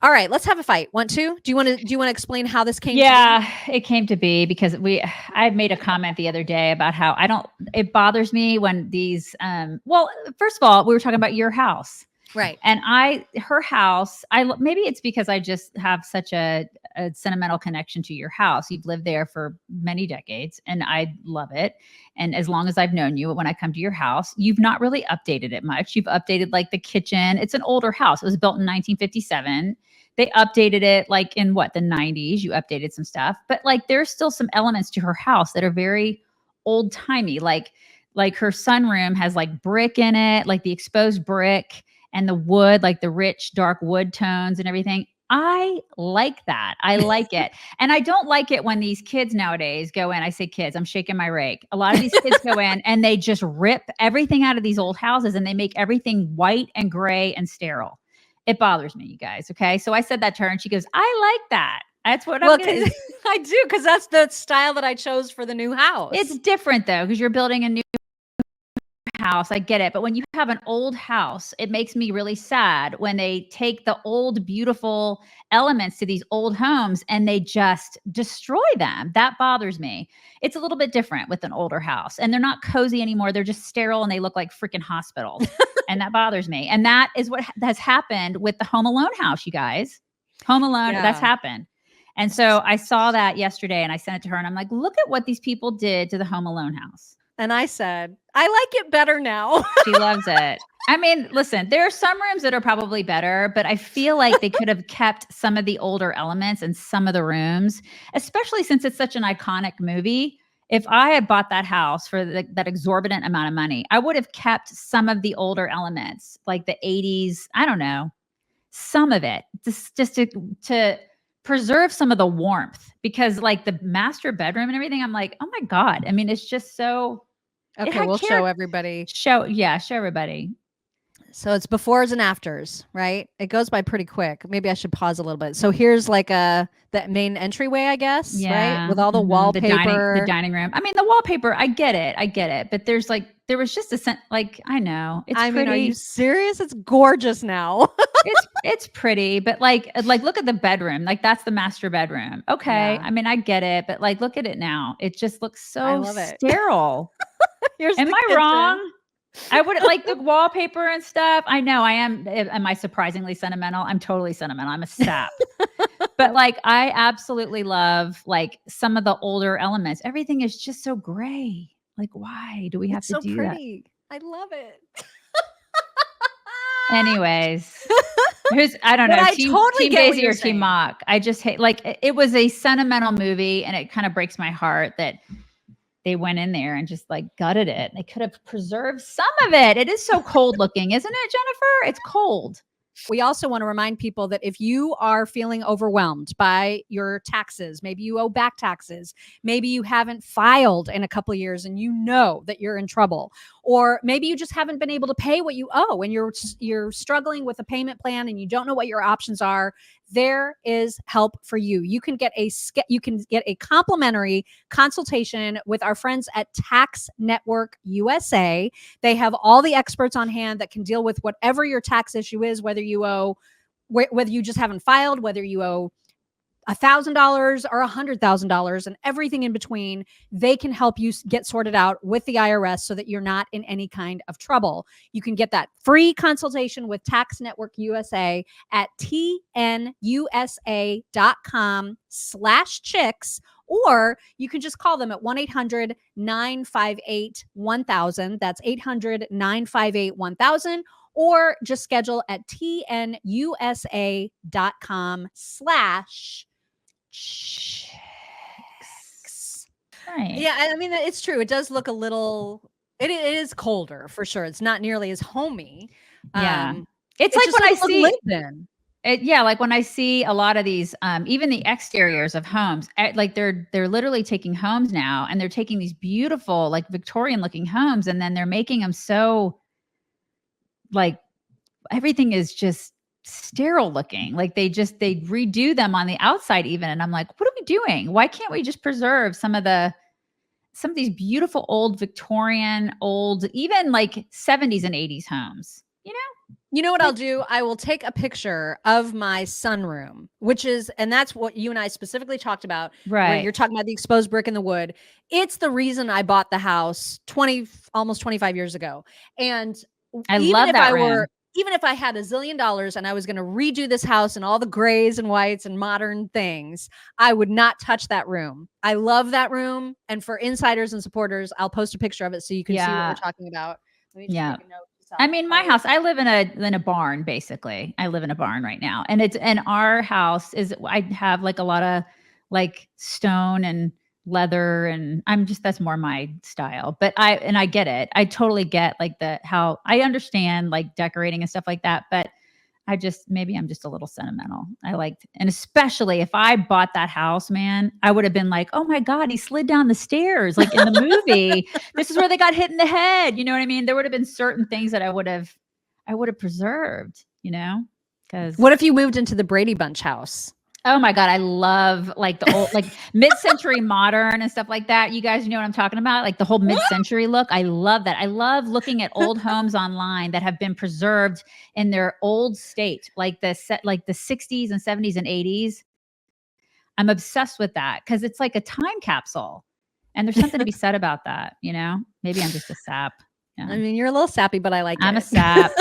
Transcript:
All right, let's have a fight. Want to? Do you want to explain how this came to be? Yeah, it came to be because I made a comment the other day about how it bothers me when these, well, first of all, we were talking about your house. Right. And her house, maybe it's because I just have such a sentimental connection to your house. You've lived there for many decades and I love it. And as long as I've known you, when I come to your house, you've not really updated it much. You've updated like the kitchen. It's an older house. It was built in 1957. They updated it like in the 90s. You updated some stuff, but like there's still some elements to her house that are very old timey. Like her sunroom has like brick in it, like the exposed brick and the wood, like the rich dark wood tones and everything. I like that. I like it. And I don't like it when these kids nowadays go in. I say kids, I'm shaking my rake. A lot of these kids go in and they just rip everything out of these old houses and they make everything white and gray and sterile. It bothers me, you guys. Okay. So I said that to her and she goes, I like that. That's what I'm going to I do, because that's the style that I chose for the new house. It's different though, because you're building a new house. I get it. But when you have an old house, it makes me really sad when they take the old, beautiful elements to these old homes and they just destroy them. That bothers me. It's a little bit different with an older house and they're not cozy anymore. They're just sterile and they look like freaking hospitals. And that bothers me. And that is what has happened with the Home Alone house, you guys. Home Alone, that's happened. And so I saw that yesterday and I sent it to her and I'm like, look at what these people did to the Home Alone house. And I said, I like it better now. She loves it. I mean, listen, there are some rooms that are probably better, but I feel like they could have kept some of the older elements in some of the rooms, especially since it's such an iconic movie. If I had bought that house for that exorbitant amount of money, I would have kept some of the older elements, like the 80s. I don't know, some of it, just to preserve some of the warmth, because like the master bedroom and everything, I'm like, oh my God. I mean, it's just so. Okay, we'll show everybody. Show everybody. So it's befores and afters, right? It goes by pretty quick. Maybe I should pause a little bit. So here's like the main entryway, I guess, right? With all the wallpaper. The dining room. I mean, the wallpaper, I get it. But there was just I know. It's pretty. Mean, are you serious? It's gorgeous now. it's pretty, but like look at the bedroom. Like that's the master bedroom. Okay. Yeah. I mean, I get it, but like look at it now. It just looks so sterile. Am I wrong? I would like the wallpaper and stuff. I know I am. Am I surprisingly sentimental? I'm totally sentimental. I'm a sap. But like, I absolutely love like some of the older elements. Everything is just so gray. Like, why do we have to do pretty. That? I love it. Anyways, I don't know. Team Daisy or Team Mock. I just hate, like, it was a sentimental movie and it kind of breaks my heart that they went in there and just like gutted it. They could have preserved some of it. It is so cold looking, isn't it, Jennifer? It's cold. We also want to remind people that if you are feeling overwhelmed by your taxes, maybe you owe back taxes, maybe you haven't filed in a couple of years and you know that you're in trouble, or maybe you just haven't been able to pay what you owe and you're struggling with a payment plan and you don't know what your options are, there is help for you. You can get a complimentary consultation with our friends at Tax Network USA. They have all the experts on hand that can deal with whatever your tax issue is, whether you just haven't filed, whether you owe $1,000 or $100,000 and everything in between. They can help you get sorted out with the IRS so that you're not in any kind of trouble. You can get that free consultation with Tax Network USA at tnusa.com/chicks, or you can just call them at 1-800-958-1000. That's 800-958-1000. Or just schedule at tnusa.com/chicks. Right. Yeah, I mean, it's true. It does look a little, it is colder for sure. It's not nearly as homey. Yeah. It's like when I see like when I see a lot of these, even the exteriors of homes, like they're literally taking homes now and they're taking these beautiful, like Victorian looking homes. And then they're making them so like everything is just sterile looking. Like they redo them on the outside even. And I'm like, what are we doing? Why can't we just preserve some of these beautiful old Victorian, even like 70s and 80s homes, you know? You know what I'll do? I will take a picture of my sunroom, and that's what you and I specifically talked about, where Right. you're talking about the exposed brick in the wood. It's the reason I bought the house almost 25 years ago. And I even love if that I were, room. even if I had a zillion dollars and I was going to redo this house and all the grays and whites and modern things, I would not touch that room. I love that room. And for insiders and supporters, I'll post a picture of it so you can see what we're Yeah. talking about. Let me just Yeah. make a note to I mean, my self-post. house, I live in a barn, basically. I live in a barn right now. And our house is, I have like a lot of like stone and leather, and that's more my style. But I get it. I totally get like how I understand like decorating and stuff like that. But maybe I'm just a little sentimental. And especially if I bought that house, man, I would have been like, oh my God, he slid down the stairs like in the movie. This is where they got hit in the head. You know what I mean? There would have been certain things that I would have preserved, because What if you moved into the Brady Bunch house? oh my God, I love like the old, like mid-century modern and stuff like that. You guys know what I'm talking about? Like the whole mid-century look. I love that. I love looking at old homes online that have been preserved in their old state, like the 60s and 70s and 80s. I'm obsessed with that because it's like a time capsule. And there's something to be said about that, Maybe I'm just a sap. Yeah. I mean, you're a little sappy, but I like I'm a it. sap.